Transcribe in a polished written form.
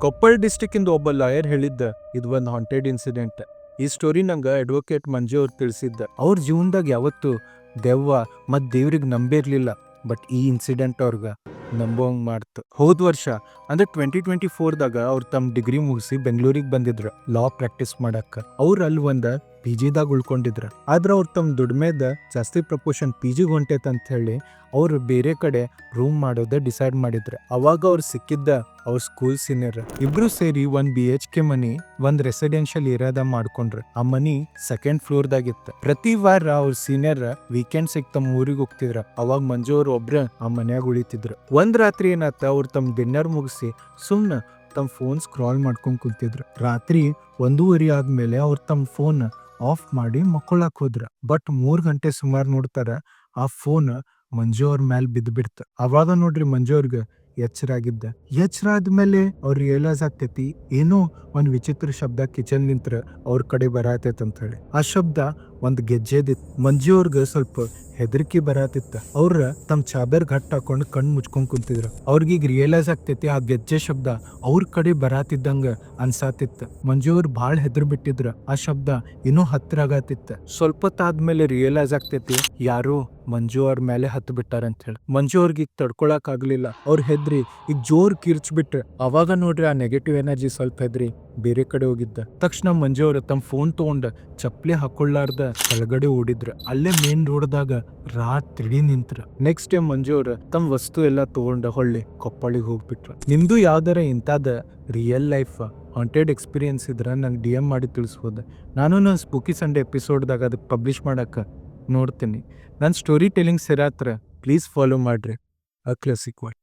ಕೊಪ್ಪಳ ಡಿಸ್ಟಿಕ್ಕಿಂದ ಒಬ್ಬ ಲಾಯರ್ ಹೇಳಿದ್ದ ಇದು ಒಂದು ಹಾಂಟೆಡ್ ಇನ್ಸಿಡೆಂಟ್. ಈ ಸ್ಟೋರಿ ನಂಗೆ ಅಡ್ವೊಕೇಟ್ ಮಂಜು ಅವ್ರು ತಿಳಿಸಿದ್ದ. ಅವ್ರ ಜೀವನದಾಗ ಯಾವತ್ತು ದೆವ್ವ ಮತ್ತು ದೇವ್ರಿಗೆ ನಂಬಿರ್ಲಿಲ್ಲ, ಬಟ್ ಈ ಇನ್ಸಿಡೆಂಟ್ ಅವ್ರಿಗೆ ನಂಬೋಂಗ್ ಮಾಡ್ತು. ಹೋದ ವರ್ಷ ಅಂದ್ರೆ 2024ದಾಗ ಅವ್ರು ತಮ್ಮ ಡಿಗ್ರಿ ಮುಗಿಸಿ ಬೆಂಗಳೂರಿಗೆ ಬಂದಿದ್ರು ಲಾ ಪ್ರಾಕ್ಟೀಸ್ ಮಾಡಕ್ಕೆ. ಅವ್ರು ಅಲ್ಲಿ ಒಂದು PGದಾಗ ಉಳ್ಕೊಂಡಿದ್ರ. ಆದ್ರೆ ಅವ್ರು ತಮ್ಮ ದುಡ್ಮೇದ ಜಾಸ್ತಿ ಪ್ರಪೋರ್ಷನ್ PGಗೆ ಹೊಂಟೈತೆ ಅಂತ ಹೇಳಿ ಅವ್ರು ಬೇರೆ ಕಡೆ ರೂಮ್ ಮಾಡೋದೇ ಡಿಸೈಡ್ ಮಾಡಿದ್ರು. ಅವಾಗ ಅವ್ರು ಸಿಕ್ಕಿದ್ದ ಅವ್ರ ಸ್ಕೂಲ್ ಸೀನಿಯರ್ ಇಬ್ರು ಸೇರಿ 1 BHK ಮನಿ ಒಂದ್ ರೆಸಿಡೆನ್ಷಿಯಲ್ ಏರಿಯಾದ ಮಾಡ್ಕೊಂಡ್ರು. ಆ ಮನಿ 2nd ಫ್ಲೋರ್ದಾಗಿತ್ತು. ಪ್ರತಿ ವಾರ ಅವ್ರ ಸೀನಿಯರ್ ವೀಕೆಂಡ್ ತಮ್ಮ ಊರಿಗೆ ಹೋಗ್ತಿದ್ರ. ಅವಾಗ ಮಂಜು ಅವ್ರು ಒಬ್ರ ಆ ಮನ್ಯಾಗ ಉಳಿತಿದ್ರು. ಒಂದ್ ರಾತ್ರಿ ಏನಾತ, ಅವ್ರು ತಮ್ಮ ಡಿನ್ನರ್ ಮುಗಿಸಿ ಸುಮ್ನ ತಮ್ಮ ಫೋನ್ ಸ್ಕ್ರಾಲ್ ಮಾಡ್ಕೊಂಡ್ ಕುಂತಿದ್ರು. ರಾತ್ರಿ 1:30 ಆದ್ಮೇಲೆ ಅವ್ರು ತಮ್ಮ ಫೋನ್ ಆಫ್ ಮಾಡಿ ಮಕ್ಕೊಳಕ್ ಹೋದ್ರ. ಬಟ್ 3 ಗಂಟೆ ಸುಮಾರು ನೋಡ್ತಾರ ಆ ಫೋನ್ ಮಂಜು ಅವ್ರ ಮ್ಯಾಲ ಬಿದ್ಬಿಡ್ತ. ಅವಾಗ ನೋಡ್ರಿ ಮಂಜು ಅವ್ರಿಗೆ ಎಚ್ಚರ ಆದ್ಮೇಲೆ ಅವ್ರು ರಿಯಲೈಸ್ ಆಗ್ತೈತಿ ಏನೋ ಒಂದ್ ವಿಚಿತ್ರ ಶಬ್ದ ಕಿಚನ್ ನಿಂತ್ರ ಅವ್ರ ಕಡೆ ಬರತೈತ್ ಅಂತ ಹೇಳಿ. ಆ ಶಬ್ದ ಒಂದ್ ಗೆಜ್ಜೆದಿತ್ತು. ಮಂಜು ಅವ್ರಿಗೆ ಸ್ವಲ್ಪ ಹೆದರಿಕೆ ಬರತಿತ್ತ. ಅವ್ರ ತಮ್ಮ ಚಾದರ್ ಘಟ್ಟ ಹಾಕೊಂಡು ಕಣ್ ಮುಚ್ಕೊಂಡ್ ಕುಂತಿದ್ರು. ಅವ್ರಿಗೀಗ ರಿಯಲೈಸ್ ಆಗ್ತೈತಿ ಆ ಗೆಜ್ಜೆ ಶಬ್ದ ಅವ್ರ ಕಡೆ ಬರಾತಿದ್ದಂಗ ಅನ್ಸಾತಿತ್ತ. ಮಂಜು ಅವ್ರು ಭಾಳ ಹೆದರ್ ಬಿಟ್ಟಿದ್ರ. ಆ ಶಬ್ದ ಇನ್ನೂ ಹತ್ರ ಆಗತಿತ್ತ. ಸ್ವಲ್ಪ ಹೊತ್ತಾದ್ಮೇಲೆ ರಿಯಲೈಸ್ ಆಗ್ತೈತಿ ಯಾರೋ ಮಂಜು ಅವ್ರ ಮೇಲೆ ಹತ್ತು ಬಿಟ್ಟಾರ ಅಂತ ಹೇಳಿ. ಮಂಜು ಅವ್ರಿಗೆ ಈಗ ತಡ್ಕೊಳಕ್ ಆಗ್ಲಿಲ್ಲ. ಅವ್ರ ಹೆದ್ರಿ ಈಗ ಜೋರ್ ಕಿರ್ಚ್ಬಿಟ್ರ. ಅವಾಗ ನೋಡ್ರಿ ಆ ನೆಗೆಟಿವ್ ಎನರ್ಜಿ ಸ್ವಲ್ಪ ಹೆದ್ರಿ ಬೇರೆ ಕಡೆ ಹೋಗಿದ್ದ. ತಕ್ಷಣ ಮಂಜು ಅವ್ರ ತಮ್ಮ ಫೋನ್ ತಗೊಂಡ ಚಪ್ಪಲಿ ಹಾಕೊಳ್ಳಾರ್ದ ಕೆಳಗಡೆ ಓಡಿದ್ರ. ಅಲ್ಲೇ ಮೇನ್ ರೋಡ್ದಾಗ ರಾತ್ರಿ ನಿಂತ್ರ. ನೆಕ್ಸ್ಟ್ ಟೈಮ್ ಮಂಜು ಅವ್ರ ತಮ್ಮ ವಸ್ತು ಎಲ್ಲ ತಗೊಂಡ ಹೊಳ್ಳಿ ಕೊಪ್ಪಳಿಗೆ ಹೋಗ್ಬಿಟ್ರ. ನಿಮ್ದು ಯಾವ್ದಾರ ಇಂತಾದ ರಿಯಲ್ ಲೈಫ್ ಹಾಂಟೆಡ್ ಎಕ್ಸ್ಪೀರಿಯನ್ಸ್ ಇದ್ರ ನಂಗೆ DM ಮಾಡಿ ತಿಳಿಸ್ಬೋದು. ನಾನು ಸ್ಪೂಕಿ ಸಂಡೇ ಎಪಿಸೋಡ್ದಾಗ ಅದಕ್ಕೆ ಪಬ್ಲಿಷ್ ಮಾಡಕ್ಕೆ ನೋಡ್ತೀನಿ. ನನ್ನ ಸ್ಟೋರಿ ಟೆಲ್ಲಿಂಗ್ ಸೇರಾತ್ರ ಪ್ಲೀಸ್ ಫಾಲೋ ಮಾಡ್ರಿ. ಅ ಕ್ಲಾಸಿಕ್ ವರ್ಡ್.